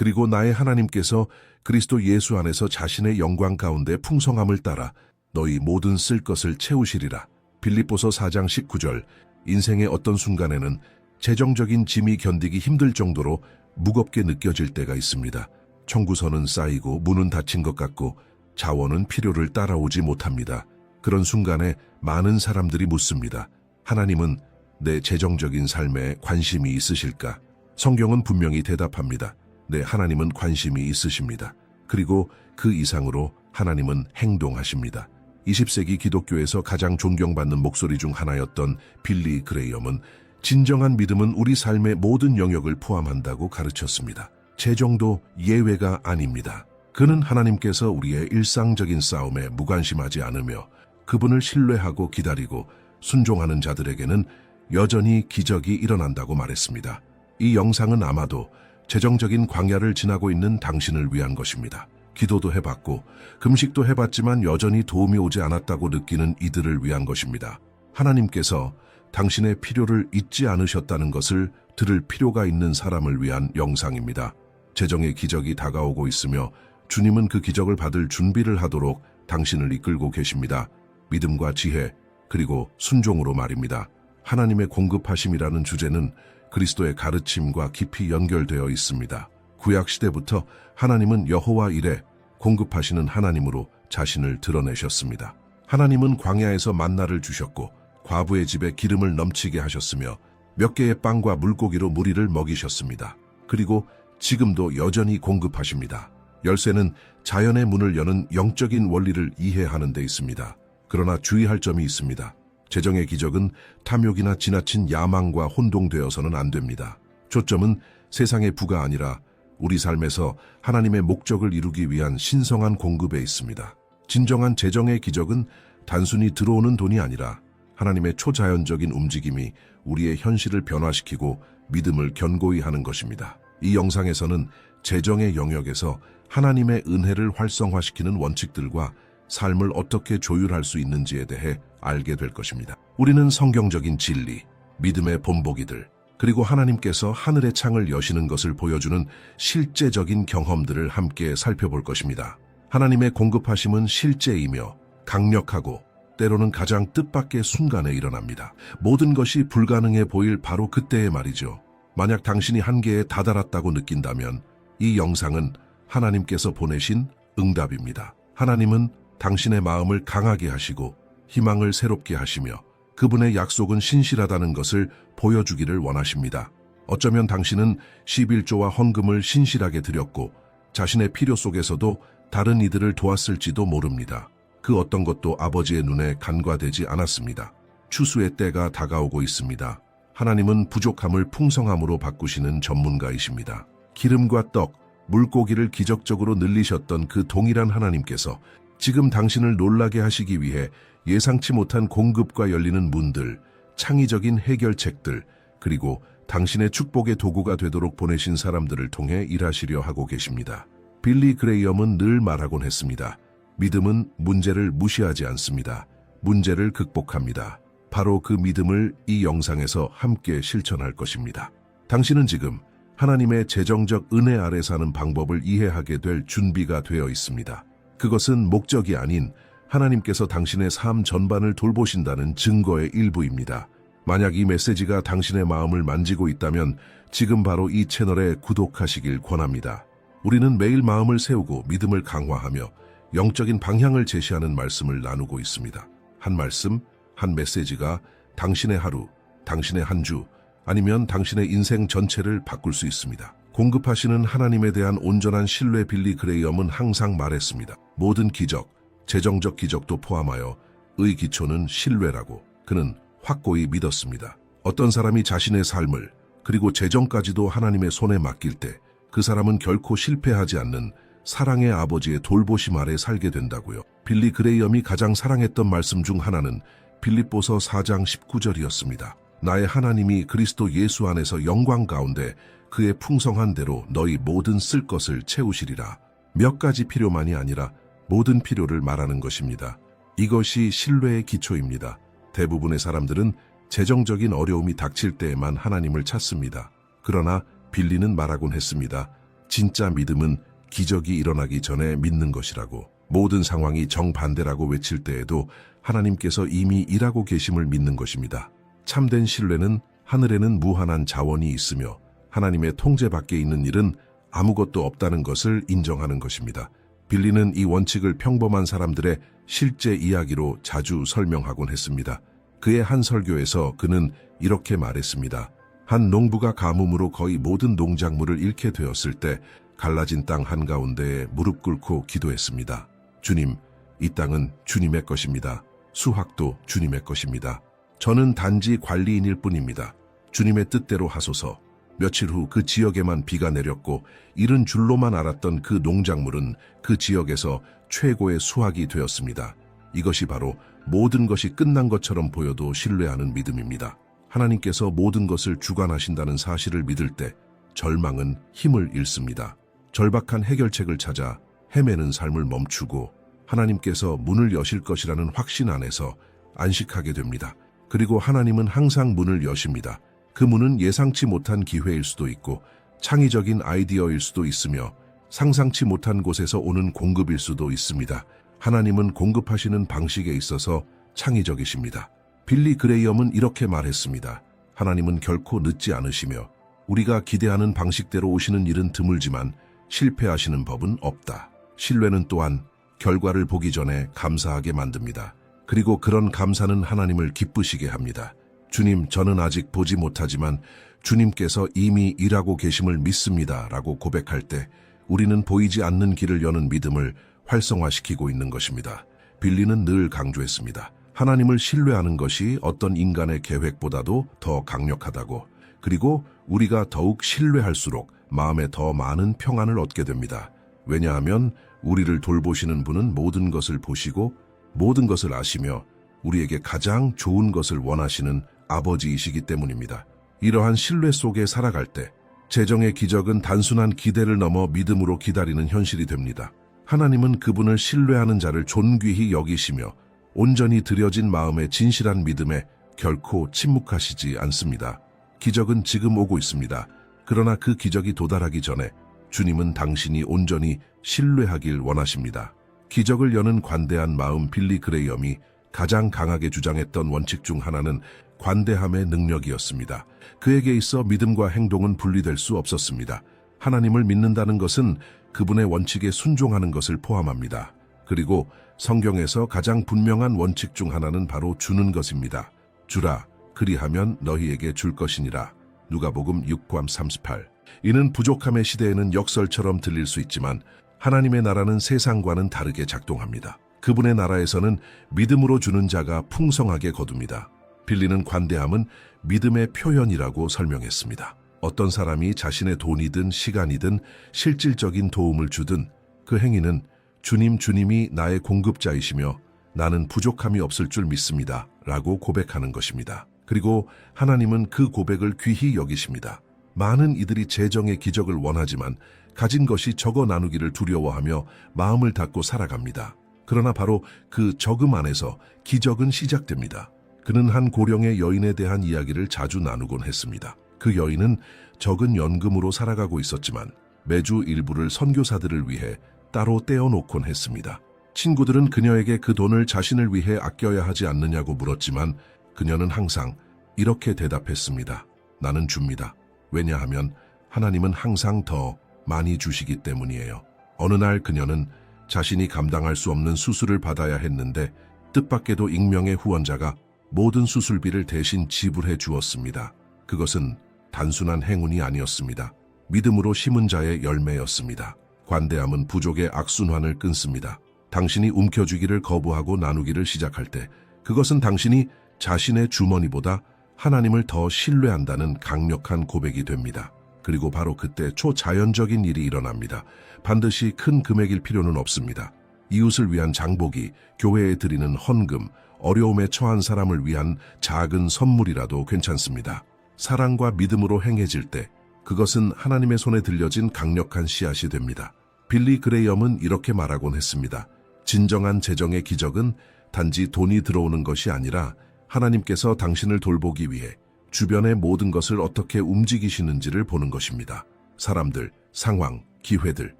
그리고 나의 하나님께서 그리스도 예수 안에서 자신의 영광 가운데 풍성함을 따라 너희 모든 쓸 것을 채우시리라. 빌립보서 4장 19절. 인생의 어떤 순간에는 재정적인 짐이 견디기 힘들 정도로 무겁게 느껴질 때가 있습니다. 청구서는 쌓이고 문은 닫힌 것 같고 자원은 필요를 따라오지 못합니다. 그런 순간에 많은 사람들이 묻습니다. 하나님은 내 재정적인 삶에 관심이 있으실까? 성경은 분명히 대답합니다. 네, 하나님은 관심이 있으십니다. 그리고 그 이상으로 하나님은 행동하십니다. 20세기 기독교에서 가장 존경받는 목소리 중 하나였던 빌리 그레이엄은 진정한 믿음은 우리 삶의 모든 영역을 포함한다고 가르쳤습니다. 재정도 예외가 아닙니다. 그는 하나님께서 우리의 일상적인 싸움에 무관심하지 않으며 그분을 신뢰하고 기다리고 순종하는 자들에게는 여전히 기적이 일어난다고 말했습니다. 이 영상은 아마도 재정적인 광야를 지나고 있는 당신을 위한 것입니다. 기도도 해봤고 금식도 해봤지만 여전히 도움이 오지 않았다고 느끼는 이들을 위한 것입니다. 하나님께서 당신의 필요를 잊지 않으셨다는 것을 들을 필요가 있는 사람을 위한 영상입니다. 재정의 기적이 다가오고 있으며 주님은 그 기적을 받을 준비를 하도록 당신을 이끌고 계십니다. 믿음과 지혜, 그리고 순종으로 말입니다. 하나님의 공급하심이라는 주제는 그리스도의 가르침과 깊이 연결되어 있습니다. 구약시대부터 하나님은 여호와 이레, 공급하시는 하나님으로 자신을 드러내셨습니다. 하나님은 광야에서 만나를 주셨고 과부의 집에 기름을 넘치게 하셨으며 몇 개의 빵과 물고기로 무리를 먹이셨습니다. 그리고 지금도 여전히 공급하십니다. 열쇠는 자연의 문을 여는 영적인 원리를 이해하는 데 있습니다. 그러나 주의할 점이 있습니다. 재정의 기적은 탐욕이나 지나친 야망과 혼동되어서는 안 됩니다. 초점은 세상의 부가 아니라 우리 삶에서 하나님의 목적을 이루기 위한 신성한 공급에 있습니다. 진정한 재정의 기적은 단순히 들어오는 돈이 아니라 하나님의 초자연적인 움직임이 우리의 현실을 변화시키고 믿음을 견고히 하는 것입니다. 이 영상에서는 재정의 영역에서 하나님의 은혜를 활성화시키는 원칙들과 삶을 어떻게 조율할 수 있는지에 대해 알게 될 것입니다. 우리는 성경적인 진리, 믿음의 본보기들, 그리고 하나님께서 하늘의 창을 여시는 것을 보여주는 실제적인 경험들을 함께 살펴볼 것입니다. 하나님의 공급하심은 실제이며 강력하고 때로는 가장 뜻밖의 순간에 일어납니다. 모든 것이 불가능해 보일 바로 그때의 말이죠. 만약 당신이 한계에 다다랐다고 느낀다면 이 영상은 하나님께서 보내신 응답입니다. 하나님은 당신의 마음을 강하게 하시고 희망을 새롭게 하시며 그분의 약속은 신실하다는 것을 보여주기를 원하십니다. 어쩌면 당신은 11조와 헌금을 신실하게 드렸고 자신의 필요 속에서도 다른 이들을 도왔을지도 모릅니다. 그 어떤 것도 아버지의 눈에 간과되지 않았습니다. 추수의 때가 다가오고 있습니다. 하나님은 부족함을 풍성함으로 바꾸시는 전문가이십니다. 기름과 떡, 물고기를 기적적으로 늘리셨던 그 동일한 하나님께서 지금 당신을 놀라게 하시기 위해 예상치 못한 공급과 열리는 문들, 창의적인 해결책들, 그리고 당신의 축복의 도구가 되도록 보내신 사람들을 통해 일하시려 하고 계십니다. 빌리 그레이엄은 늘 말하곤 했습니다. 믿음은 문제를 무시하지 않습니다. 문제를 극복합니다. 바로 그 믿음을 이 영상에서 함께 실천할 것입니다. 당신은 지금 하나님의 재정적 은혜 아래 사는 방법을 이해하게 될 준비가 되어 있습니다. 그것은 목적이 아닌 하나님께서 당신의 삶 전반을 돌보신다는 증거의 일부입니다. 만약 이 메시지가 당신의 마음을 만지고 있다면 지금 바로 이 채널에 구독하시길 권합니다. 우리는 매일 마음을 세우고 믿음을 강화하며 영적인 방향을 제시하는 말씀을 나누고 있습니다. 한 말씀, 한 메시지가 당신의 하루, 당신의 한 주, 아니면 당신의 인생 전체를 바꿀 수 있습니다. 공급하시는 하나님에 대한 온전한 신뢰 빌리 그레이엄은 항상 말했습니다. 모든 기적, 재정적 기적도 포함하여 의 기초는 신뢰라고 그는 확고히 믿었습니다. 어떤 사람이 자신의 삶을 그리고 재정까지도 하나님의 손에 맡길 때 그 사람은 결코 실패하지 않는 사랑의 아버지의 돌보심 아래 살게 된다고요. 빌리 그레이엄이 가장 사랑했던 말씀 중 하나는 빌립보서 4장 19절이었습니다. 나의 하나님이 그리스도 예수 안에서 영광 가운데 그의 풍성한 대로 너희 모든 쓸 것을 채우시리라. 몇 가지 필요만이 아니라 모든 필요를 말하는 것입니다. 이것이 신뢰의 기초입니다. 대부분의 사람들은 재정적인 어려움이 닥칠 때에만 하나님을 찾습니다. 그러나 빌리는 말하곤 했습니다. 진짜 믿음은 기적이 일어나기 전에 믿는 것이라고. 모든 상황이 정반대라고 외칠 때에도 하나님께서 이미 일하고 계심을 믿는 것입니다. 참된 신뢰는 하늘에는 무한한 자원이 있으며 하나님의 통제 밖에 있는 일은 아무것도 없다는 것을 인정하는 것입니다. 빌리는 이 원칙을 평범한 사람들의 실제 이야기로 자주 설명하곤 했습니다. 그의 한 설교에서 그는 이렇게 말했습니다. 한 농부가 가뭄으로 거의 모든 농작물을 잃게 되었을 때 갈라진 땅 한가운데에 무릎 꿇고 기도했습니다. 주님, 이 땅은 주님의 것입니다. 수확도 주님의 것입니다. 저는 단지 관리인일 뿐입니다. 주님의 뜻대로 하소서. 며칠 후 그 지역에만 비가 내렸고 이른 줄로만 알았던 그 농작물은 그 지역에서 최고의 수확이 되었습니다. 이것이 바로 모든 것이 끝난 것처럼 보여도 신뢰하는 믿음입니다. 하나님께서 모든 것을 주관하신다는 사실을 믿을 때 절망은 힘을 잃습니다. 절박한 해결책을 찾아 헤매는 삶을 멈추고 하나님께서 문을 여실 것이라는 확신 안에서 안식하게 됩니다. 그리고 하나님은 항상 문을 여십니다. 그 문은 예상치 못한 기회일 수도 있고 창의적인 아이디어일 수도 있으며 상상치 못한 곳에서 오는 공급일 수도 있습니다. 하나님은 공급하시는 방식에 있어서 창의적이십니다. 빌리 그레이엄은 이렇게 말했습니다. 하나님은 결코 늦지 않으시며 우리가 기대하는 방식대로 오시는 일은 드물지만 실패하시는 법은 없다. 신뢰는 또한 결과를 보기 전에 감사하게 만듭니다. 그리고 그런 감사는 하나님을 기쁘시게 합니다. 주님, 저는 아직 보지 못하지만 주님께서 이미 일하고 계심을 믿습니다. 라고 고백할 때 우리는 보이지 않는 길을 여는 믿음을 활성화시키고 있는 것입니다. 빌리는 늘 강조했습니다. 하나님을 신뢰하는 것이 어떤 인간의 계획보다도 더 강력하다고. 그리고 우리가 더욱 신뢰할수록 마음에 더 많은 평안을 얻게 됩니다. 왜냐하면 우리를 돌보시는 분은 모든 것을 보시고 모든 것을 아시며 우리에게 가장 좋은 것을 원하시는 아버지이시기 때문입니다. 이러한 신뢰 속에 살아갈 때 재정의 기적은 단순한 기대를 넘어 믿음으로 기다리는 현실이 됩니다. 하나님은 그분을 신뢰하는 자를 존귀히 여기시며 온전히 드려진 마음의 진실한 믿음에 결코 침묵하시지 않습니다. 기적은 지금 오고 있습니다. 그러나 그 기적이 도달하기 전에 주님은 당신이 온전히 신뢰하길 원하십니다. 기적을 여는 관대한 마음. 빌리 그레이엄이 가장 강하게 주장했던 원칙 중 하나는 관대함의 능력이었습니다. 그에게 있어 믿음과 행동은 분리될 수 없었습니다. 하나님을 믿는다는 것은 그분의 원칙에 순종하는 것을 포함합니다. 그리고 성경에서 가장 분명한 원칙 중 하나는 바로 주는 것입니다. 주라, 그리하면 너희에게 줄 것이니라. 누가복음 6장 38. 이는 부족함의 시대에는 역설처럼 들릴 수 있지만 하나님의 나라는 세상과는 다르게 작동합니다. 그분의 나라에서는 믿음으로 주는 자가 풍성하게 거둡니다. 빌리는 관대함은 믿음의 표현이라고 설명했습니다. 어떤 사람이 자신의 돈이든 시간이든 실질적인 도움을 주든 그 행위는 주님이 나의 공급자이시며 나는 부족함이 없을 줄 믿습니다. 라고 고백하는 것입니다. 그리고 하나님은 그 고백을 귀히 여기십니다. 많은 이들이 재정의 기적을 원하지만 가진 것이 적어 나누기를 두려워하며 마음을 닫고 살아갑니다. 그러나 바로 그 적음 안에서 기적은 시작됩니다. 그는 한 고령의 여인에 대한 이야기를 자주 나누곤 했습니다. 그 여인은 적은 연금으로 살아가고 있었지만 매주 일부를 선교사들을 위해 따로 떼어놓곤 했습니다. 친구들은 그녀에게 그 돈을 자신을 위해 아껴야 하지 않느냐고 물었지만 그녀는 항상 이렇게 대답했습니다. 나는 줍니다. 왜냐하면 하나님은 항상 더 많이 주시기 때문이에요. 어느 날 그녀는 자신이 감당할 수 없는 수술을 받아야 했는데 뜻밖에도 익명의 후원자가 모든 수술비를 대신 지불해 주었습니다. 그것은 단순한 행운이 아니었습니다. 믿음으로 심은 자의 열매였습니다. 관대함은 부족의 악순환을 끊습니다. 당신이 움켜쥐기를 거부하고 나누기를 시작할 때 그것은 당신이 자신의 주머니보다 하나님을 더 신뢰한다는 강력한 고백이 됩니다. 그리고 바로 그때 초자연적인 일이 일어납니다. 반드시 큰 금액일 필요는 없습니다. 이웃을 위한 장보기, 교회에 드리는 헌금, 어려움에 처한 사람을 위한 작은 선물이라도 괜찮습니다. 사랑과 믿음으로 행해질 때 그것은 하나님의 손에 들려진 강력한 씨앗이 됩니다. 빌리 그레이엄은 이렇게 말하곤 했습니다. 진정한 재정의 기적은 단지 돈이 들어오는 것이 아니라 하나님께서 당신을 돌보기 위해 주변의 모든 것을 어떻게 움직이시는지를 보는 것입니다. 사람들, 상황, 기회들,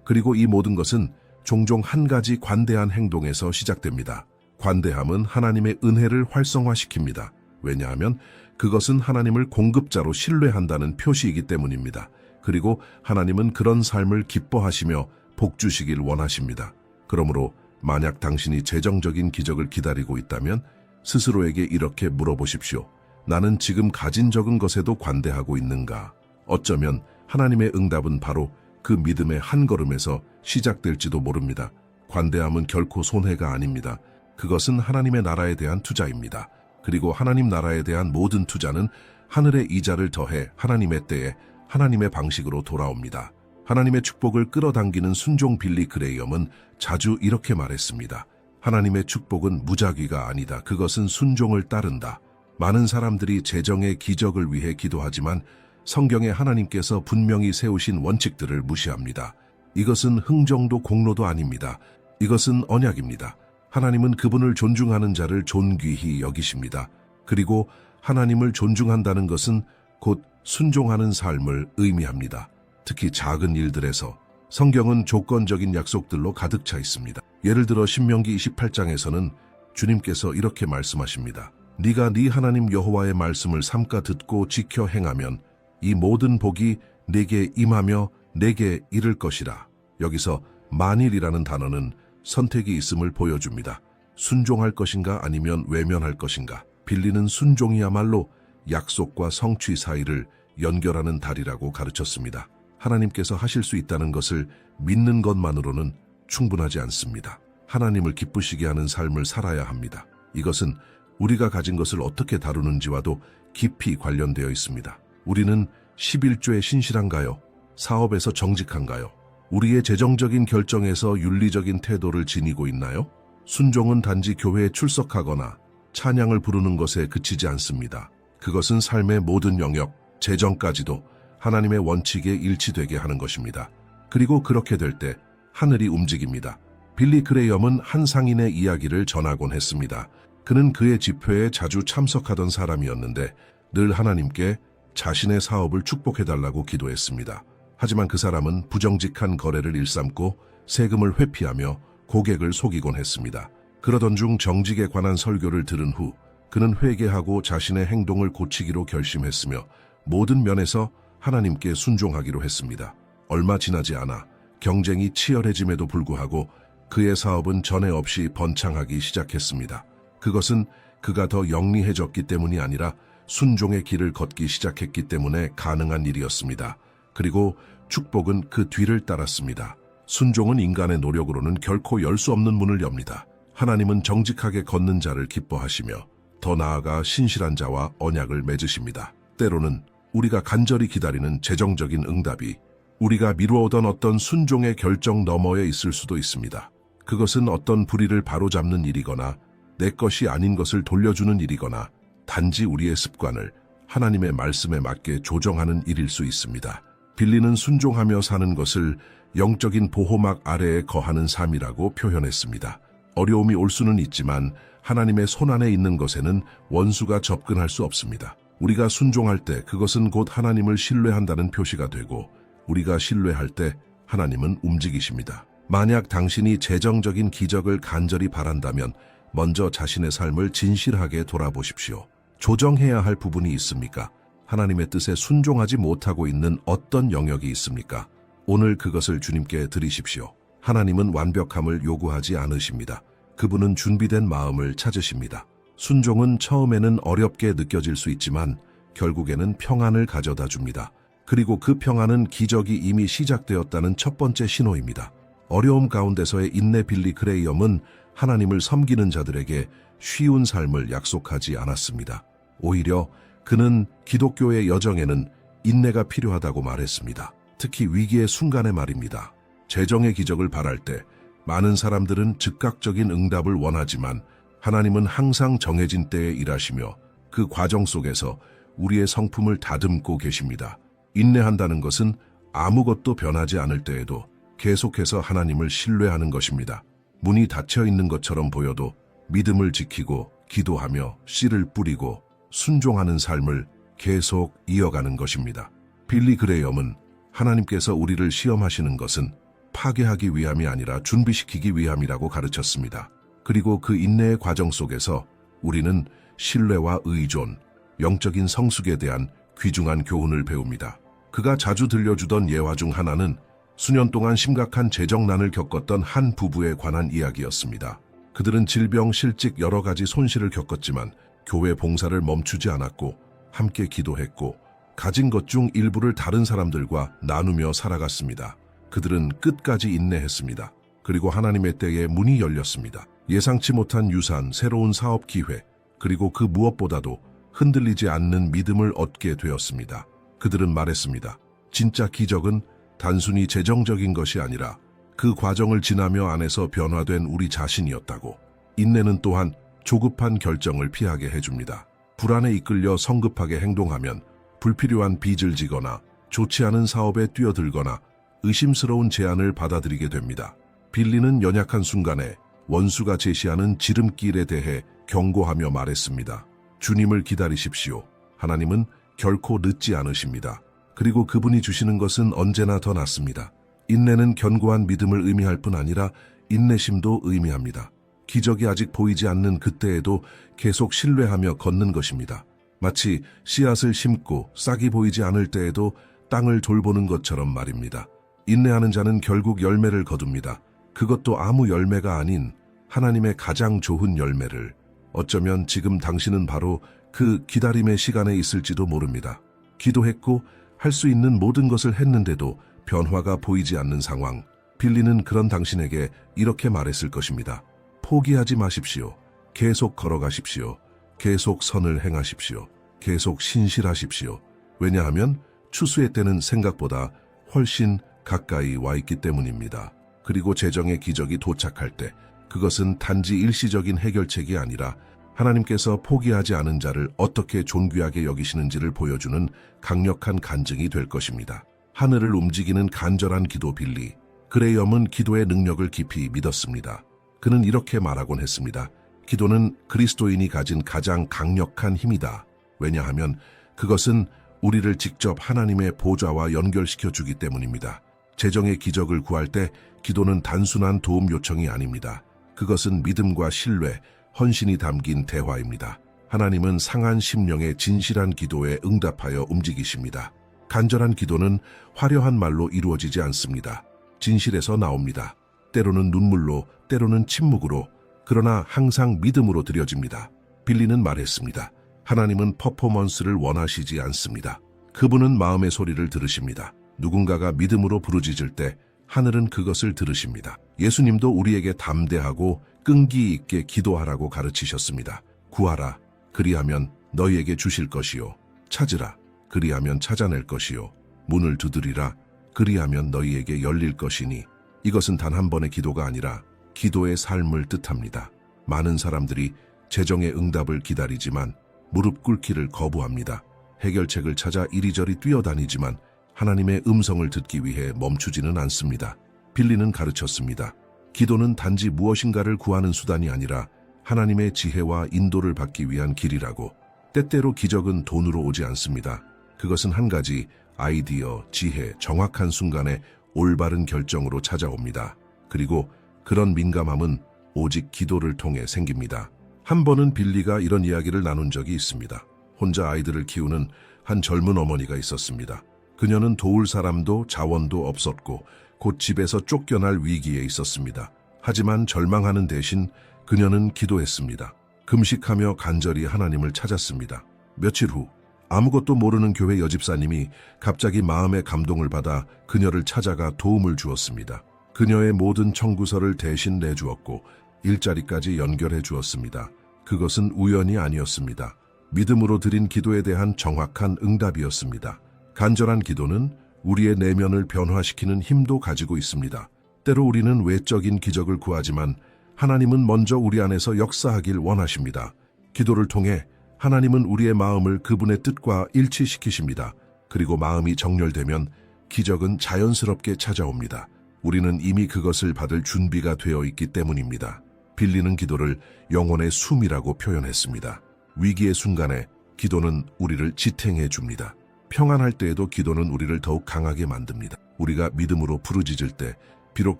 그리고 이 모든 것은 종종 한 가지 관대한 행동에서 시작됩니다. 관대함은 하나님의 은혜를 활성화시킵니다. 왜냐하면 그것은 하나님을 공급자로 신뢰한다는 표시이기 때문입니다. 그리고 하나님은 그런 삶을 기뻐하시며 복 주시길 원하십니다. 그러므로 만약 당신이 재정적인 기적을 기다리고 있다면 스스로에게 이렇게 물어보십시오. 나는 지금 가진 적은 것에도 관대하고 있는가? 어쩌면 하나님의 응답은 바로 그 믿음의 한 걸음에서 시작될지도 모릅니다. 관대함은 결코 손해가 아닙니다. 그것은 하나님의 나라에 대한 투자입니다. 그리고 하나님 나라에 대한 모든 투자는 하늘의 이자를 더해 하나님의 때에 하나님의 방식으로 돌아옵니다. 하나님의 축복을 끌어당기는 순종 빌리 그레이엄은 자주 이렇게 말했습니다. 하나님의 축복은 무작위가 아니다. 그것은 순종을 따른다. 많은 사람들이 재정의 기적을 위해 기도하지만 성경에 하나님께서 분명히 세우신 원칙들을 무시합니다. 이것은 흥정도 공로도 아닙니다. 이것은 언약입니다. 하나님은 그분을 존중하는 자를 존귀히 여기십니다. 그리고 하나님을 존중한다는 것은 곧 순종하는 삶을 의미합니다. 특히 작은 일들에서 성경은 조건적인 약속들로 가득 차 있습니다. 예를 들어 신명기 28장에서는 주님께서 이렇게 말씀하십니다. 네가 네 하나님 여호와의 말씀을 삼가 듣고 지켜 행하면 이 모든 복이 네게 임하며 네게 이를 것이라. 여기서 만일이라는 단어는 선택이 있음을 보여줍니다. 순종할 것인가 아니면 외면할 것인가. 빌리는 순종이야말로 약속과 성취 사이를 연결하는 달이라고 가르쳤습니다. 하나님께서 하실 수 있다는 것을 믿는 것만으로는 충분하지 않습니다. 하나님을 기쁘시게 하는 삶을 살아야 합니다. 이것은 우리가 가진 것을 어떻게 다루는지와도 깊이 관련되어 있습니다. 우리는 11조에 신실한가요? 사업에서 정직한가요? 우리의 재정적인 결정에서 윤리적인 태도를 지니고 있나요? 순종은 단지 교회에 출석하거나 찬양을 부르는 것에 그치지 않습니다. 그것은 삶의 모든 영역, 재정까지도 하나님의 원칙에 일치되게 하는 것입니다. 그리고 그렇게 될 때 하늘이 움직입니다. 빌리 그레이엄은 한 상인의 이야기를 전하곤 했습니다. 그는 그의 집회에 자주 참석하던 사람이었는데 늘 하나님께 자신의 사업을 축복해달라고 기도했습니다. 하지만 그 사람은 부정직한 거래를 일삼고 세금을 회피하며 고객을 속이곤 했습니다. 그러던 중 정직에 관한 설교를 들은 후 그는 회개하고 자신의 행동을 고치기로 결심했으며 모든 면에서 하나님께 순종하기로 했습니다. 얼마 지나지 않아 경쟁이 치열해짐에도 불구하고 그의 사업은 전에 없이 번창하기 시작했습니다. 그것은 그가 더 영리해졌기 때문이 아니라 순종의 길을 걷기 시작했기 때문에 가능한 일이었습니다. 그리고 축복은 그 뒤를 따랐습니다. 순종은 인간의 노력으로는 결코 열 수 없는 문을 엽니다. 하나님은 정직하게 걷는 자를 기뻐하시며 더 나아가 신실한 자와 언약을 맺으십니다. 때로는 우리가 간절히 기다리는 재정적인 응답이 우리가 미루어오던 어떤 순종의 결정 너머에 있을 수도 있습니다. 그것은 어떤 불의를 바로잡는 일이거나 내 것이 아닌 것을 돌려주는 일이거나 단지 우리의 습관을 하나님의 말씀에 맞게 조정하는 일일 수 있습니다. 빌리는 순종하며 사는 것을 영적인 보호막 아래에 거하는 삶이라고 표현했습니다. 어려움이 올 수는 있지만 하나님의 손안에 있는 것에는 원수가 접근할 수 없습니다. 우리가 순종할 때 그것은 곧 하나님을 신뢰한다는 표시가 되고 우리가 신뢰할 때 하나님은 움직이십니다. 만약 당신이 재정적인 기적을 간절히 바란다면 먼저 자신의 삶을 진실하게 돌아보십시오. 조정해야 할 부분이 있습니까? 하나님의 뜻에 순종하지 못하고 있는 어떤 영역이 있습니까? 오늘 그것을 주님께 드리십시오. 하나님은 완벽함을 요구하지 않으십니다. 그분은 준비된 마음을 찾으십니다. 순종은 처음에는 어렵게 느껴질 수 있지만 결국에는 평안을 가져다 줍니다. 그리고 그 평안은 기적이 이미 시작되었다는 첫 번째 신호입니다. 어려움 가운데서의 인내 빌리 그레이엄은 하나님을 섬기는 자들에게 쉬운 삶을 약속하지 않았습니다. 오히려 그는 기독교의 여정에는 인내가 필요하다고 말했습니다. 특히 위기의 순간에 말입니다. 재정의 기적을 바랄 때 많은 사람들은 즉각적인 응답을 원하지만 하나님은 항상 정해진 때에 일하시며 그 과정 속에서 우리의 성품을 다듬고 계십니다. 인내한다는 것은 아무것도 변하지 않을 때에도 계속해서 하나님을 신뢰하는 것입니다. 문이 닫혀 있는 것처럼 보여도 믿음을 지키고 기도하며 씨를 뿌리고 순종하는 삶을 계속 이어가는 것입니다. 빌리 그레이엄은 하나님께서 우리를 시험하시는 것은 파괴하기 위함이 아니라 준비시키기 위함이라고 가르쳤습니다. 그리고 그 인내의 과정 속에서 우리는 신뢰와 의존, 영적인 성숙에 대한 귀중한 교훈을 배웁니다. 그가 자주 들려주던 예화 중 하나는 수년 동안 심각한 재정난을 겪었던 한 부부에 관한 이야기였습니다. 그들은 질병, 실직, 여러 가지 손실을 겪었지만 교회 봉사를 멈추지 않았고 함께 기도했고 가진 것 중 일부를 다른 사람들과 나누며 살아갔습니다. 그들은 끝까지 인내했습니다. 그리고 하나님의 때에 문이 열렸습니다. 예상치 못한 유산, 새로운 사업 기회, 그리고 그 무엇보다도 흔들리지 않는 믿음을 얻게 되었습니다. 그들은 말했습니다. 진짜 기적은 단순히 재정적인 것이 아니라 그 과정을 지나며 안에서 변화된 우리 자신이었다고. 인내는 또한 조급한 결정을 피하게 해줍니다. 불안에 이끌려 성급하게 행동하면 불필요한 빚을 지거나 좋지 않은 사업에 뛰어들거나 의심스러운 제안을 받아들이게 됩니다. 빌리는 연약한 순간에 원수가 제시하는 지름길에 대해 경고하며 말했습니다. 주님을 기다리십시오. 하나님은 결코 늦지 않으십니다. 그리고 그분이 주시는 것은 언제나 더 낫습니다. 인내는 견고한 믿음을 의미할 뿐 아니라 인내심도 의미합니다. 기적이 아직 보이지 않는 그때에도 계속 신뢰하며 걷는 것입니다. 마치 씨앗을 심고 싹이 보이지 않을 때에도 땅을 돌보는 것처럼 말입니다. 인내하는 자는 결국 열매를 거둡니다. 그것도 아무 열매가 아닌 하나님의 가장 좋은 열매를. 어쩌면 지금 당신은 바로 그 기다림의 시간에 있을지도 모릅니다. 기도했고 할 수 있는 모든 것을 했는데도 변화가 보이지 않는 상황. 빌리는 그런 당신에게 이렇게 말했을 것입니다. 포기하지 마십시오. 계속 걸어가십시오. 계속 선을 행하십시오. 계속 신실하십시오. 왜냐하면 추수의 때는 생각보다 훨씬 가까이 와 있기 때문입니다. 그리고 재정의 기적이 도착할 때 그것은 단지 일시적인 해결책이 아니라 하나님께서 포기하지 않은 자를 어떻게 존귀하게 여기시는지를 보여주는 강력한 간증이 될 것입니다. 하늘을 움직이는 간절한 기도 빌리. 그레이엄은 기도의 능력을 깊이 믿었습니다. 그는 이렇게 말하곤 했습니다. 기도는 그리스도인이 가진 가장 강력한 힘이다. 왜냐하면 그것은 우리를 직접 하나님의 보좌와 연결시켜 주기 때문입니다. 재정의 기적을 구할 때 기도는 단순한 도움 요청이 아닙니다. 그것은 믿음과 신뢰, 헌신이 담긴 대화입니다. 하나님은 상한 심령의 진실한 기도에 응답하여 움직이십니다. 간절한 기도는 화려한 말로 이루어지지 않습니다. 진실에서 나옵니다. 때로는 눈물로, 때로는 침묵으로, 그러나 항상 믿음으로 드려집니다. 빌리는 말했습니다. 하나님은 퍼포먼스를 원하시지 않습니다. 그분은 마음의 소리를 들으십니다. 누군가가 믿음으로 부르짖을 때 하늘은 그것을 들으십니다. 예수님도 우리에게 담대하고 끈기 있게 기도하라고 가르치셨습니다. 구하라, 그리하면 너희에게 주실 것이요. 찾으라, 그리하면 찾아낼 것이요. 문을 두드리라, 그리하면 너희에게 열릴 것이니. 이것은 단 한 번의 기도가 아니라 기도의 삶을 뜻합니다. 많은 사람들이 재정의 응답을 기다리지만 무릎 꿇기를 거부합니다. 해결책을 찾아 이리저리 뛰어다니지만 하나님의 음성을 듣기 위해 멈추지는 않습니다. 빌리는 가르쳤습니다. 기도는 단지 무엇인가를 구하는 수단이 아니라 하나님의 지혜와 인도를 받기 위한 길이라고. 때때로 기적은 돈으로 오지 않습니다. 그것은 한 가지 아이디어, 지혜, 정확한 순간에 올바른 결정으로 찾아옵니다. 그리고 그런 민감함은 오직 기도를 통해 생깁니다. 한 번은 빌리가 이런 이야기를 나눈 적이 있습니다. 혼자 아이들을 키우는 한 젊은 어머니가 있었습니다. 그녀는 도울 사람도 자원도 없었고 곧 집에서 쫓겨날 위기에 있었습니다. 하지만 절망하는 대신 그녀는 기도했습니다. 금식하며 간절히 하나님을 찾았습니다. 며칠 후 아무것도 모르는 교회 여집사님이 갑자기 마음의 감동을 받아 그녀를 찾아가 도움을 주었습니다. 그녀의 모든 청구서를 대신 내주었고 일자리까지 연결해 주었습니다. 그것은 우연이 아니었습니다. 믿음으로 드린 기도에 대한 정확한 응답이었습니다. 간절한 기도는 우리의 내면을 변화시키는 힘도 가지고 있습니다. 때로 우리는 외적인 기적을 구하지만 하나님은 먼저 우리 안에서 역사하길 원하십니다. 기도를 통해 하나님은 우리의 마음을 그분의 뜻과 일치시키십니다. 그리고 마음이 정렬되면 기적은 자연스럽게 찾아옵니다. 우리는 이미 그것을 받을 준비가 되어 있기 때문입니다. 빌리는 기도를 영혼의 숨이라고 표현했습니다. 위기의 순간에 기도는 우리를 지탱해 줍니다. 평안할 때에도 기도는 우리를 더욱 강하게 만듭니다. 우리가 믿음으로 부르짖을 때 비록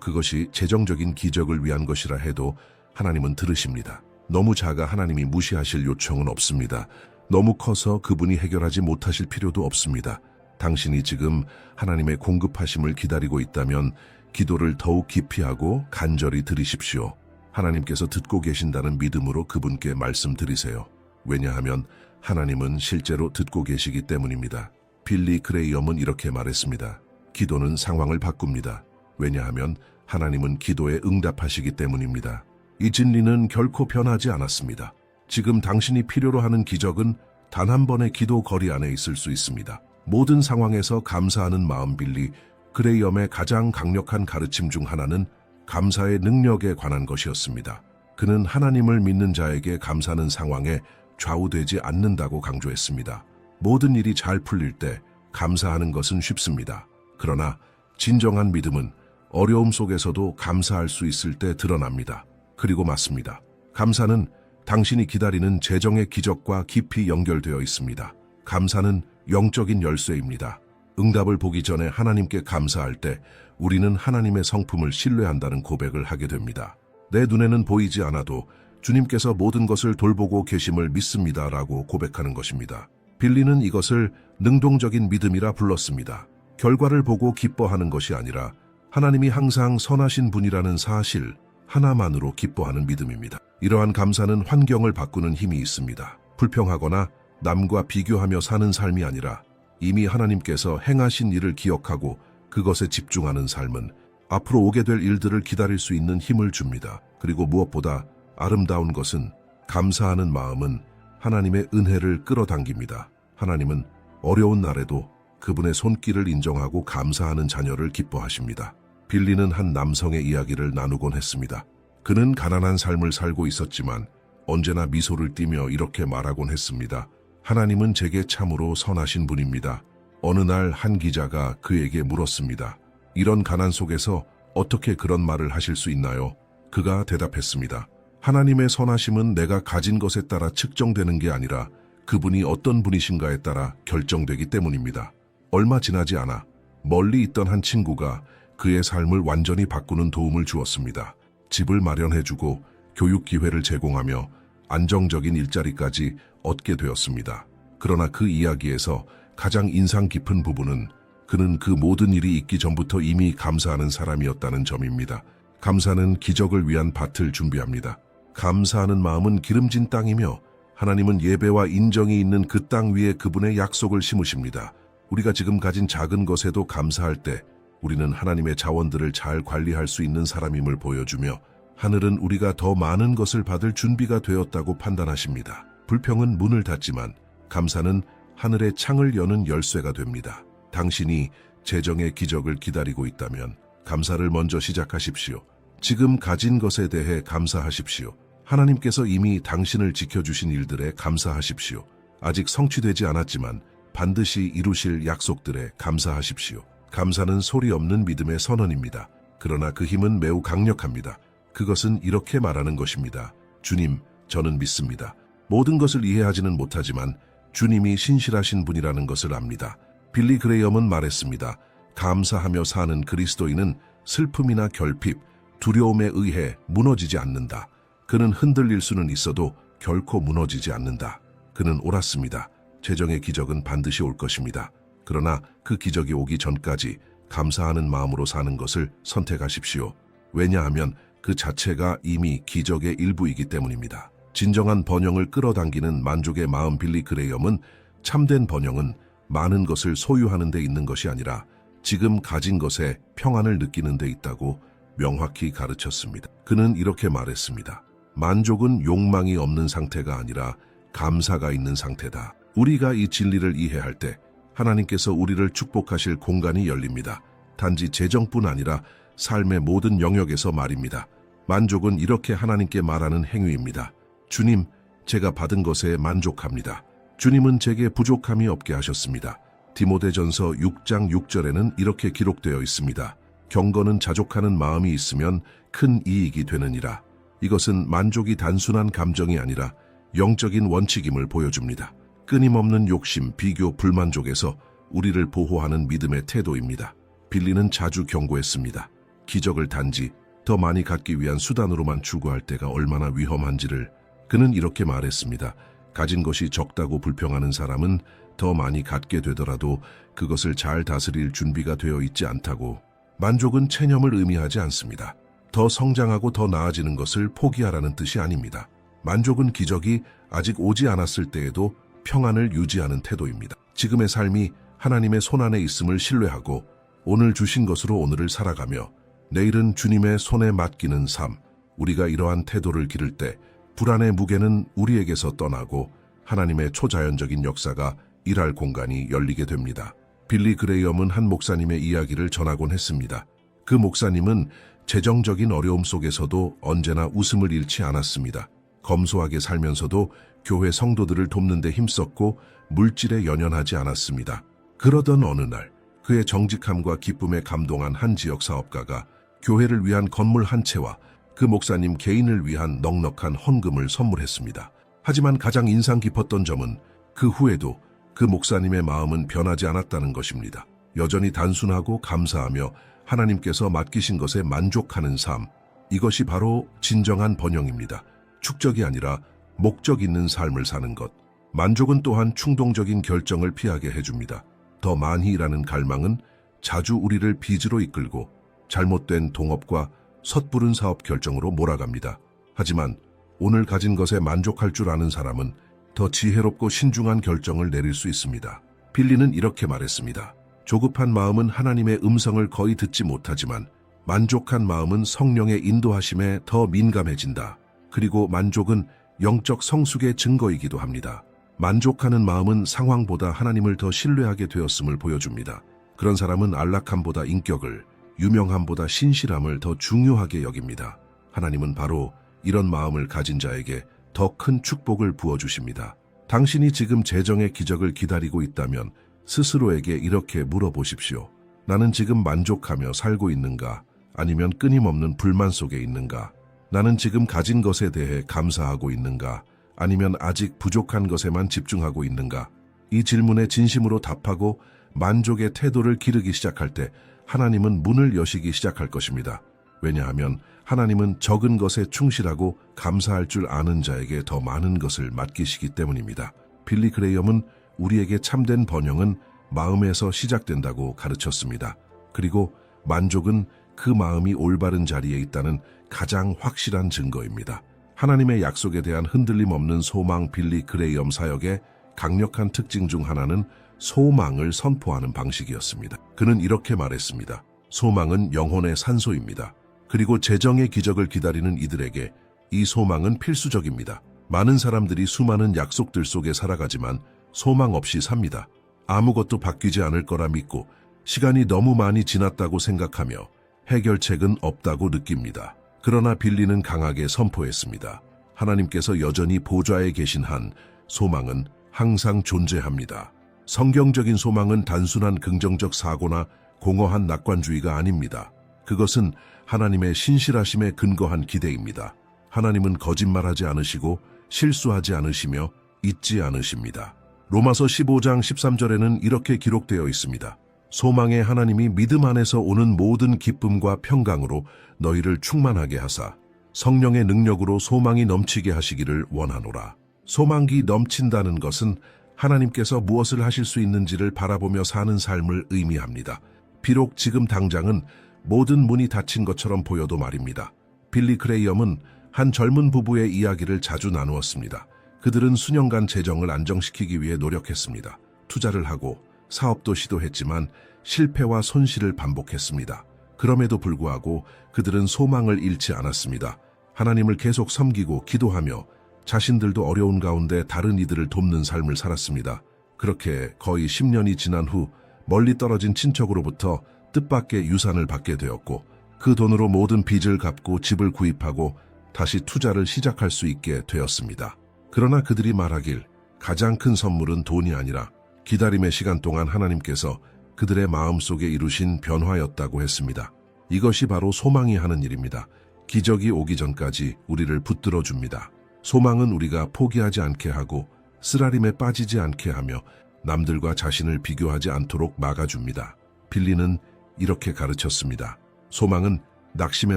그것이 재정적인 기적을 위한 것이라 해도 하나님은 들으십니다. 너무 작아 하나님이 무시하실 요청은 없습니다. 너무 커서 그분이 해결하지 못하실 필요도 없습니다. 당신이 지금 하나님의 공급하심을 기다리고 있다면 기도를 더욱 깊이 하고 간절히 드리십시오. 하나님께서 듣고 계신다는 믿음으로 그분께 말씀드리세요. 왜냐하면 하나님은 실제로 듣고 계시기 때문입니다. 빌리 그레이엄은 이렇게 말했습니다. 기도는 상황을 바꿉니다. 왜냐하면 하나님은 기도에 응답하시기 때문입니다. 이 진리는 결코 변하지 않았습니다. 지금 당신이 필요로 하는 기적은 단 한 번의 기도 거리 안에 있을 수 있습니다. 모든 상황에서 감사하는 마음. 빌리 그레이엄의 가장 강력한 가르침 중 하나는 감사의 능력에 관한 것이었습니다. 그는 하나님을 믿는 자에게 감사는 상황에 좌우되지 않는다고 강조했습니다. 모든 일이 잘 풀릴 때 감사하는 것은 쉽습니다. 그러나 진정한 믿음은 어려움 속에서도 감사할 수 있을 때 드러납니다. 그리고 맞습니다. 감사는 당신이 기다리는 재정의 기적과 깊이 연결되어 있습니다. 감사는 영적인 열쇠입니다. 응답을 보기 전에 하나님께 감사할 때 우리는 하나님의 성품을 신뢰한다는 고백을 하게 됩니다. 내 눈에는 보이지 않아도 주님께서 모든 것을 돌보고 계심을 믿습니다라고 고백하는 것입니다. 빌리는 이것을 능동적인 믿음이라 불렀습니다. 결과를 보고 기뻐하는 것이 아니라 하나님이 항상 선하신 분이라는 사실 하나만으로 기뻐하는 믿음입니다. 이러한 감사는 환경을 바꾸는 힘이 있습니다. 불평하거나 남과 비교하며 사는 삶이 아니라 이미 하나님께서 행하신 일을 기억하고 그것에 집중하는 삶은 앞으로 오게 될 일들을 기다릴 수 있는 힘을 줍니다. 그리고 무엇보다 아름다운 것은 감사하는 마음은 하나님의 은혜를 끌어당깁니다. 하나님은 어려운 날에도 그분의 손길을 인정하고 감사하는 자녀를 기뻐하십니다. 빌리는 한 남성의 이야기를 나누곤 했습니다. 그는 가난한 삶을 살고 있었지만 언제나 미소를 띠며 이렇게 말하곤 했습니다. 하나님은 제게 참으로 선하신 분입니다. 어느 날 한 기자가 그에게 물었습니다. 이런 가난 속에서 어떻게 그런 말을 하실 수 있나요? 그가 대답했습니다. 하나님의 선하심은 내가 가진 것에 따라 측정되는 게 아니라 그분이 어떤 분이신가에 따라 결정되기 때문입니다. 얼마 지나지 않아 멀리 있던 한 친구가 그의 삶을 완전히 바꾸는 도움을 주었습니다. 집을 마련해주고 교육 기회를 제공하며 안정적인 일자리까지 얻게 되었습니다. 그러나 그 이야기에서 가장 인상 깊은 부분은 그는 그 모든 일이 있기 전부터 이미 감사하는 사람이었다는 점입니다. 감사는 기적을 위한 밭을 준비합니다. 감사하는 마음은 기름진 땅이며 하나님은 예배와 인정이 있는 그 땅 위에 그분의 약속을 심으십니다. 우리가 지금 가진 작은 것에도 감사할 때 우리는 하나님의 자원들을 잘 관리할 수 있는 사람임을 보여주며 하늘은 우리가 더 많은 것을 받을 준비가 되었다고 판단하십니다. 불평은 문을 닫지만 감사는 하늘의 창을 여는 열쇠가 됩니다. 당신이 재정의 기적을 기다리고 있다면 감사를 먼저 시작하십시오. 지금 가진 것에 대해 감사하십시오. 하나님께서 이미 당신을 지켜주신 일들에 감사하십시오. 아직 성취되지 않았지만 반드시 이루실 약속들에 감사하십시오. 감사는 소리 없는 믿음의 선언입니다. 그러나 그 힘은 매우 강력합니다. 그것은 이렇게 말하는 것입니다. 주님, 저는 믿습니다. 모든 것을 이해하지는 못하지만 주님이 신실하신 분이라는 것을 압니다. 빌리 그레이엄은 말했습니다. 감사하며 사는 그리스도인은 슬픔이나 결핍, 두려움에 의해 무너지지 않는다. 그는 흔들릴 수는 있어도 결코 무너지지 않는다. 그는 옳았습니다. 재정의 기적은 반드시 올 것입니다. 그러나 그 기적이 오기 전까지 감사하는 마음으로 사는 것을 선택하십시오. 왜냐하면 그 자체가 이미 기적의 일부이기 때문입니다. 진정한 번영을 끌어당기는 만족의 마음. 빌리 그레이엄은 참된 번영은 많은 것을 소유하는 데 있는 것이 아니라 지금 가진 것에 평안을 느끼는 데 있다고 명확히 가르쳤습니다. 그는 이렇게 말했습니다. 만족은 욕망이 없는 상태가 아니라 감사가 있는 상태다. 우리가 이 진리를 이해할 때 하나님께서 우리를 축복하실 공간이 열립니다. 단지 재정뿐 아니라 삶의 모든 영역에서 말입니다. 만족은 이렇게 하나님께 말하는 행위입니다. 주님, 제가 받은 것에 만족합니다. 주님은 제게 부족함이 없게 하셨습니다. 디모데전서 6장 6절에는 이렇게 기록되어 있습니다. 경건은 자족하는 마음이 있으면 큰 이익이 되느니라. 이것은 만족이 단순한 감정이 아니라 영적인 원칙임을 보여줍니다. 끊임없는 욕심, 비교, 불만족에서 우리를 보호하는 믿음의 태도입니다. 빌리는 자주 경고했습니다. 기적을 단지 더 많이 갖기 위한 수단으로만 추구할 때가 얼마나 위험한지를. 그는 이렇게 말했습니다. 가진 것이 적다고 불평하는 사람은 더 많이 갖게 되더라도 그것을 잘 다스릴 준비가 되어 있지 않다고. 만족은 체념을 의미하지 않습니다. 더 성장하고 더 나아지는 것을 포기하라는 뜻이 아닙니다. 만족은 기적이 아직 오지 않았을 때에도 평안을 유지하는 태도입니다. 지금의 삶이 하나님의 손안에 있음을 신뢰하고 오늘 주신 것으로 오늘을 살아가며 내일은 주님의 손에 맡기는 삶. 우리가 이러한 태도를 기를 때 불안의 무게는 우리에게서 떠나고 하나님의 초자연적인 역사가 일할 공간이 열리게 됩니다. 빌리 그레이엄은 한 목사님의 이야기를 전하곤 했습니다. 그 목사님은 재정적인 어려움 속에서도 언제나 웃음을 잃지 않았습니다. 검소하게 살면서도 교회 성도들을 돕는 데 힘썼고 물질에 연연하지 않았습니다. 그러던 어느 날 그의 정직함과 기쁨에 감동한 한 지역 사업가가 교회를 위한 건물 한 채와 그 목사님 개인을 위한 넉넉한 헌금을 선물했습니다. 하지만 가장 인상 깊었던 점은 그 후에도 그 목사님의 마음은 변하지 않았다는 것입니다. 여전히 단순하고 감사하며 하나님께서 맡기신 것에 만족하는 삶. 이것이 바로 진정한 번영입니다. 축적이 아니라 목적 있는 삶을 사는 것. 만족은 또한 충동적인 결정을 피하게 해줍니다. 더 많이 일하는 갈망은 자주 우리를 빚으로 이끌고 잘못된 동업과 섣부른 사업 결정으로 몰아갑니다. 하지만 오늘 가진 것에 만족할 줄 아는 사람은 더 지혜롭고 신중한 결정을 내릴 수 있습니다. 빌리는 이렇게 말했습니다. 조급한 마음은 하나님의 음성을 거의 듣지 못하지만 만족한 마음은 성령의 인도하심에 더 민감해진다. 그리고 만족은 영적 성숙의 증거이기도 합니다. 만족하는 마음은 상황보다 하나님을 더 신뢰하게 되었음을 보여줍니다. 그런 사람은 안락함보다 인격을, 유명함보다 신실함을 더 중요하게 여깁니다. 하나님은 바로 이런 마음을 가진 자에게 더 큰 축복을 부어주십니다. 당신이 지금 재정의 기적을 기다리고 있다면 스스로에게 이렇게 물어보십시오. 나는 지금 만족하며 살고 있는가? 아니면 끊임없는 불만 속에 있는가? 나는 지금 가진 것에 대해 감사하고 있는가? 아니면 아직 부족한 것에만 집중하고 있는가? 이 질문에 진심으로 답하고 만족의 태도를 기르기 시작할 때 하나님은 문을 여시기 시작할 것입니다. 왜냐하면 하나님은 적은 것에 충실하고 감사할 줄 아는 자에게 더 많은 것을 맡기시기 때문입니다. 빌리 그레이엄은 우리에게 참된 번영은 마음에서 시작된다고 가르쳤습니다. 그리고 만족은 그 마음이 올바른 자리에 있다는 가장 확실한 증거입니다. 하나님의 약속에 대한 흔들림 없는 소망. 빌리 그레이엄 사역의 강력한 특징 중 하나는 소망을 선포하는 방식이었습니다. 그는 이렇게 말했습니다. 소망은 영혼의 산소입니다. 그리고 재정의 기적을 기다리는 이들에게 이 소망은 필수적입니다. 많은 사람들이 수많은 약속들 속에 살아가지만 소망 없이 삽니다. 아무것도 바뀌지 않을 거라 믿고 시간이 너무 많이 지났다고 생각하며 해결책은 없다고 느낍니다. 그러나 빌리는 강하게 선포했습니다. 하나님께서 여전히 보좌에 계신 한 소망은 항상 존재합니다. 성경적인 소망은 단순한 긍정적 사고나 공허한 낙관주의가 아닙니다. 그것은 하나님의 신실하심에 근거한 기대입니다. 하나님은 거짓말하지 않으시고 실수하지 않으시며 잊지 않으십니다. 로마서 15장 13절에는 이렇게 기록되어 있습니다. 소망의 하나님이 믿음 안에서 오는 모든 기쁨과 평강으로 너희를 충만하게 하사 성령의 능력으로 소망이 넘치게 하시기를 원하노라. 소망이 넘친다는 것은 하나님께서 무엇을 하실 수 있는지를 바라보며 사는 삶을 의미합니다. 비록 지금 당장은 모든 문이 닫힌 것처럼 보여도 말입니다. 빌리 그레이엄은 한 젊은 부부의 이야기를 자주 나누었습니다. 그들은 수년간 재정을 안정시키기 위해 노력했습니다. 투자를 하고 사업도 시도했지만 실패와 손실을 반복했습니다. 그럼에도 불구하고 그들은 소망을 잃지 않았습니다. 하나님을 계속 섬기고 기도하며 자신들도 어려운 가운데 다른 이들을 돕는 삶을 살았습니다. 그렇게 거의 10년이 지난 후 멀리 떨어진 친척으로부터 뜻밖의 유산을 받게 되었고 그 돈으로 모든 빚을 갚고 집을 구입하고 다시 투자를 시작할 수 있게 되었습니다. 그러나 그들이 말하길 가장 큰 선물은 돈이 아니라 기다림의 시간 동안 하나님께서 그들의 마음속에 이루신 변화였다고 했습니다. 이것이 바로 소망이 하는 일입니다. 기적이 오기 전까지 우리를 붙들어 줍니다. 소망은 우리가 포기하지 않게 하고 쓰라림에 빠지지 않게 하며 남들과 자신을 비교하지 않도록 막아줍니다. 빌리는 이렇게 가르쳤습니다. 소망은 낙심에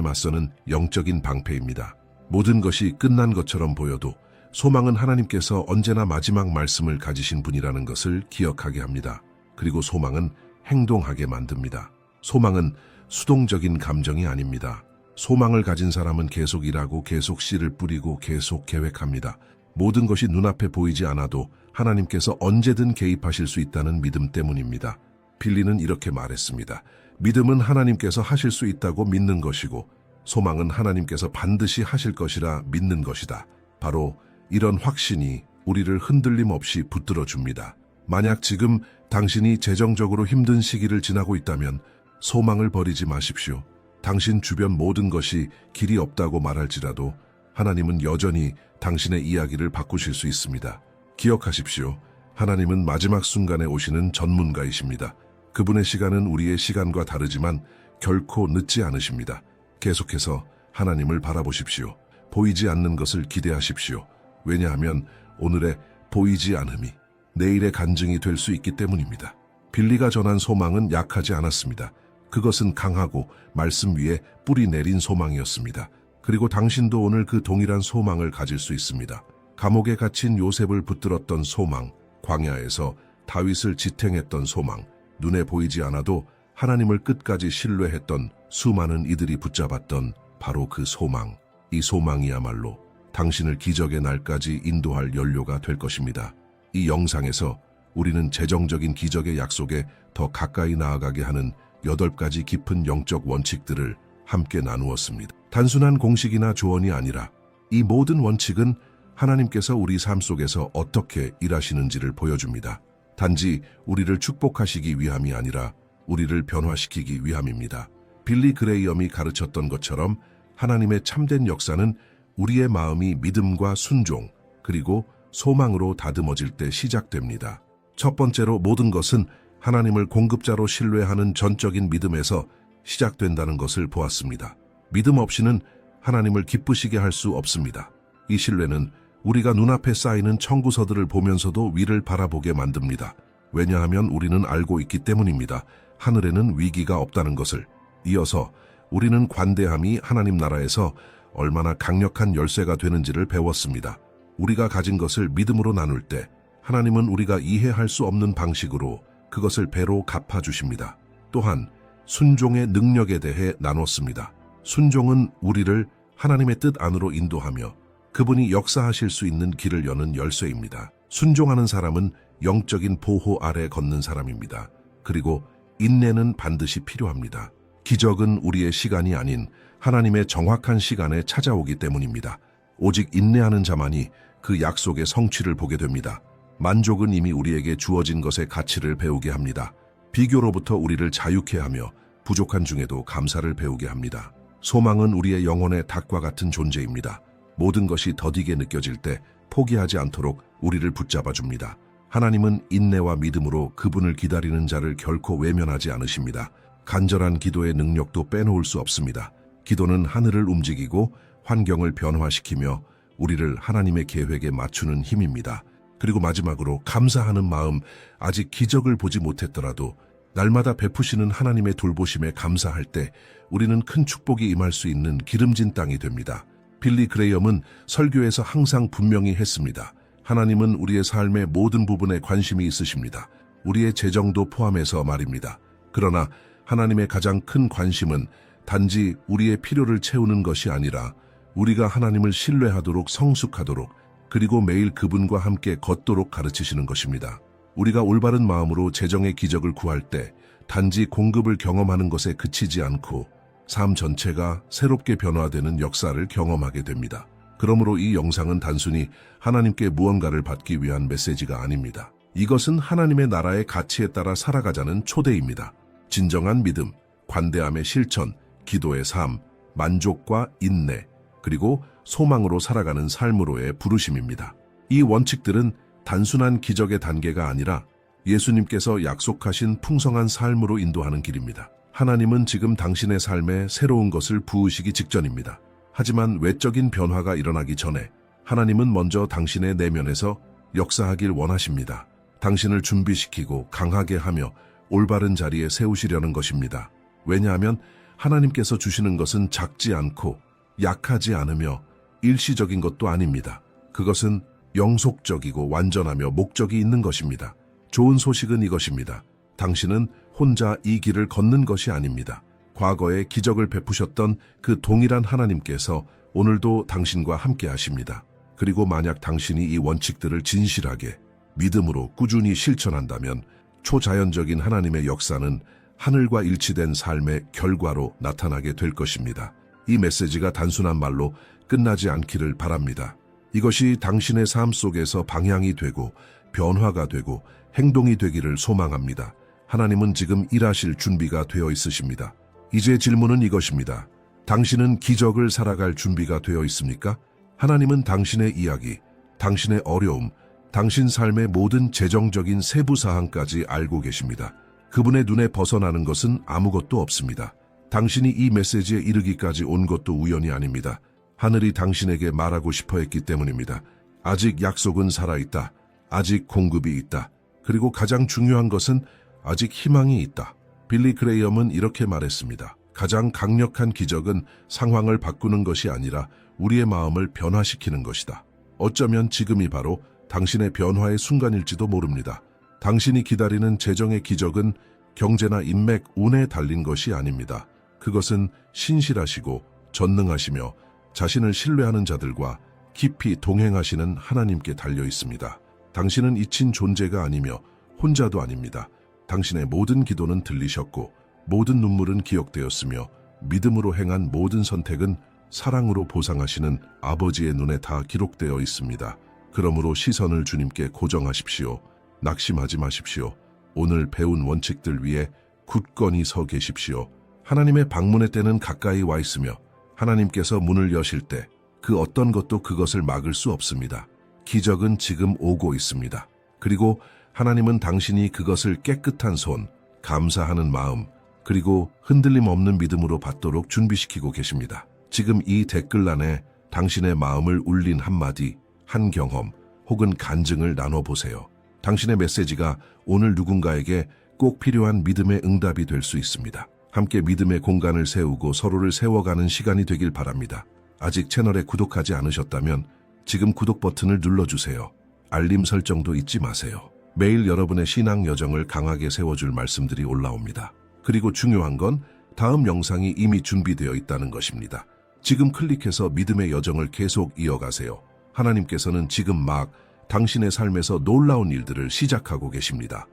맞서는 영적인 방패입니다. 모든 것이 끝난 것처럼 보여도 소망은 하나님께서 언제나 마지막 말씀을 가지신 분이라는 것을 기억하게 합니다. 그리고 소망은 행동하게 만듭니다. 소망은 수동적인 감정이 아닙니다. 소망을 가진 사람은 계속 일하고 계속 씨를 뿌리고 계속 계획합니다. 모든 것이 눈앞에 보이지 않아도 하나님께서 언제든 개입하실 수 있다는 믿음 때문입니다. 빌리는 이렇게 말했습니다. 믿음은 하나님께서 하실 수 있다고 믿는 것이고 소망은 하나님께서 반드시 하실 것이라 믿는 것이다. 바로 이런 확신이 우리를 흔들림 없이 붙들어 줍니다. 만약 지금 당신이 재정적으로 힘든 시기를 지나고 있다면 소망을 버리지 마십시오. 당신 주변 모든 것이 길이 없다고 말할지라도 하나님은 여전히 당신의 이야기를 바꾸실 수 있습니다. 기억하십시오. 하나님은 마지막 순간에 오시는 전문가이십니다. 그분의 시간은 우리의 시간과 다르지만 결코 늦지 않으십니다. 계속해서 하나님을 바라보십시오. 보이지 않는 것을 기대하십시오. 왜냐하면 오늘의 보이지 않음이 내일의 간증이 될 수 있기 때문입니다. 빌리가 전한 소망은 약하지 않았습니다. 그것은 강하고 말씀 위에 뿌리 내린 소망이었습니다. 그리고 당신도 오늘 그 동일한 소망을 가질 수 있습니다. 감옥에 갇힌 요셉을 붙들었던 소망, 광야에서 다윗을 지탱했던 소망, 눈에 보이지 않아도 하나님을 끝까지 신뢰했던 수많은 이들이 붙잡았던 바로 그 소망. 이 소망이야말로 당신을 기적의 날까지 인도할 연료가 될 것입니다. 이 영상에서 우리는 재정적인 기적의 약속에 더 가까이 나아가게 하는 8가지 깊은 영적 원칙들을 함께 나누었습니다. 단순한 공식이나 조언이 아니라 이 모든 원칙은 하나님께서 우리 삶 속에서 어떻게 일하시는지를 보여줍니다. 단지 우리를 축복하시기 위함이 아니라 우리를 변화시키기 위함입니다. 빌리 그레이엄이 가르쳤던 것처럼 하나님의 참된 역사는 우리의 마음이 믿음과 순종 그리고 소망으로 다듬어질 때 시작됩니다. 첫 번째로 모든 것은 하나님을 공급자로 신뢰하는 전적인 믿음에서 시작된다는 것을 보았습니다. 믿음 없이는 하나님을 기쁘시게 할 수 없습니다. 이 신뢰는 우리가 눈앞에 쌓이는 청구서들을 보면서도 위를 바라보게 만듭니다. 왜냐하면 우리는 알고 있기 때문입니다. 하늘에는 위기가 없다는 것을. 이어서 우리는 관대함이 하나님 나라에서 얼마나 강력한 열쇠가 되는지를 배웠습니다. 우리가 가진 것을 믿음으로 나눌 때 하나님은 우리가 이해할 수 없는 방식으로 그것을 배로 갚아주십니다. 또한 순종의 능력에 대해 나눴습니다. 순종은 우리를 하나님의 뜻 안으로 인도하며 그분이 역사하실 수 있는 길을 여는 열쇠입니다. 순종하는 사람은 영적인 보호 아래 걷는 사람입니다. 그리고 인내는 반드시 필요합니다. 기적은 우리의 시간이 아닌 하나님의 정확한 시간에 찾아오기 때문입니다. 오직 인내하는 자만이 그 약속의 성취를 보게 됩니다. 만족은 이미 우리에게 주어진 것의 가치를 배우게 합니다. 비교로부터 우리를 자유케 하며 부족한 중에도 감사를 배우게 합니다. 소망은 우리의 영혼의 닭과 같은 존재입니다. 모든 것이 더디게 느껴질 때 포기하지 않도록 우리를 붙잡아 줍니다. 하나님은 인내와 믿음으로 그분을 기다리는 자를 결코 외면하지 않으십니다. 간절한 기도의 능력도 빼놓을 수 없습니다. 기도는 하늘을 움직이고 환경을 변화시키며 우리를 하나님의 계획에 맞추는 힘입니다. 그리고 마지막으로 감사하는 마음, 아직 기적을 보지 못했더라도 날마다 베푸시는 하나님의 돌보심에 감사할 때 우리는 큰 축복이 임할 수 있는 기름진 땅이 됩니다. 빌리 그레이엄은 설교에서 항상 분명히 했습니다. 하나님은 우리의 삶의 모든 부분에 관심이 있으십니다. 우리의 재정도 포함해서 말입니다. 그러나 하나님의 가장 큰 관심은 단지 우리의 필요를 채우는 것이 아니라 우리가 하나님을 신뢰하도록 성숙하도록 그리고 매일 그분과 함께 걷도록 가르치시는 것입니다. 우리가 올바른 마음으로 재정의 기적을 구할 때 단지 공급을 경험하는 것에 그치지 않고 삶 전체가 새롭게 변화되는 역사를 경험하게 됩니다. 그러므로 이 영상은 단순히 하나님께 무언가를 받기 위한 메시지가 아닙니다. 이것은 하나님의 나라의 가치에 따라 살아가자는 초대입니다. 진정한 믿음, 관대함의 실천, 기도의 삶, 만족과 인내, 그리고 소망으로 살아가는 삶으로의 부르심입니다. 이 원칙들은 단순한 기적의 단계가 아니라 예수님께서 약속하신 풍성한 삶으로 인도하는 길입니다. 하나님은 지금 당신의 삶에 새로운 것을 부으시기 직전입니다. 하지만 외적인 변화가 일어나기 전에 하나님은 먼저 당신의 내면에서 역사하길 원하십니다. 당신을 준비시키고 강하게 하며 올바른 자리에 세우시려는 것입니다. 왜냐하면 하나님께서 주시는 것은 작지 않고 약하지 않으며 일시적인 것도 아닙니다. 그것은 영속적이고 완전하며 목적이 있는 것입니다. 좋은 소식은 이것입니다. 당신은 혼자 이 길을 걷는 것이 아닙니다. 과거에 기적을 베푸셨던 그 동일한 하나님께서 오늘도 당신과 함께 하십니다. 그리고 만약 당신이 이 원칙들을 진실하게 믿음으로 꾸준히 실천한다면 초자연적인 하나님의 역사는 하늘과 일치된 삶의 결과로 나타나게 될 것입니다. 이 메시지가 단순한 말로 끝나지 않기를 바랍니다. 이것이 당신의 삶 속에서 방향이 되고 변화가 되고 행동이 되기를 소망합니다. 하나님은 지금 일하실 준비가 되어 있으십니다. 이제 질문은 이것입니다. 당신은 기적을 살아갈 준비가 되어 있습니까? 하나님은 당신의 이야기, 당신의 어려움, 당신 삶의 모든 재정적인 세부 사항까지 알고 계십니다. 그분의 눈에 벗어나는 것은 아무것도 없습니다. 당신이 이 메시지에 이르기까지 온 것도 우연이 아닙니다. 하늘이 당신에게 말하고 싶어 했기 때문입니다. 아직 약속은 살아있다. 아직 공급이 있다. 그리고 가장 중요한 것은 아직 희망이 있다. 빌리 그레이엄은 이렇게 말했습니다. 가장 강력한 기적은 상황을 바꾸는 것이 아니라 우리의 마음을 변화시키는 것이다. 어쩌면 지금이 바로 당신의 변화의 순간일지도 모릅니다. 당신이 기다리는 재정의 기적은 경제나 인맥, 운에 달린 것이 아닙니다. 그것은 신실하시고 전능하시며 자신을 신뢰하는 자들과 깊이 동행하시는 하나님께 달려 있습니다. 당신은 잊힌 존재가 아니며 혼자도 아닙니다. 당신의 모든 기도는 들리셨고 모든 눈물은 기억되었으며 믿음으로 행한 모든 선택은 사랑으로 보상하시는 아버지의 눈에 다 기록되어 있습니다. 그러므로 시선을 주님께 고정하십시오. 낙심하지 마십시오. 오늘 배운 원칙들 위에 굳건히 서 계십시오. 하나님의 방문의 때는 가까이 와 있으며 하나님께서 문을 여실 때 그 어떤 것도 그것을 막을 수 없습니다. 기적은 지금 오고 있습니다. 그리고 하나님은 당신이 그것을 깨끗한 손, 감사하는 마음, 그리고 흔들림 없는 믿음으로 받도록 준비시키고 계십니다. 지금 이 댓글란에 당신의 마음을 울린 한마디, 한 경험, 혹은 간증을 나눠보세요. 당신의 메시지가 오늘 누군가에게 꼭 필요한 믿음의 응답이 될 수 있습니다. 함께 믿음의 공간을 세우고 서로를 세워가는 시간이 되길 바랍니다. 아직 채널에 구독하지 않으셨다면 지금 구독 버튼을 눌러주세요. 알림 설정도 잊지 마세요. 매일 여러분의 신앙 여정을 강하게 세워줄 말씀들이 올라옵니다. 그리고 중요한 건 다음 영상이 이미 준비되어 있다는 것입니다. 지금 클릭해서 믿음의 여정을 계속 이어가세요. 하나님께서는 지금 막 당신의 삶에서 놀라운 일들을 시작하고 계십니다.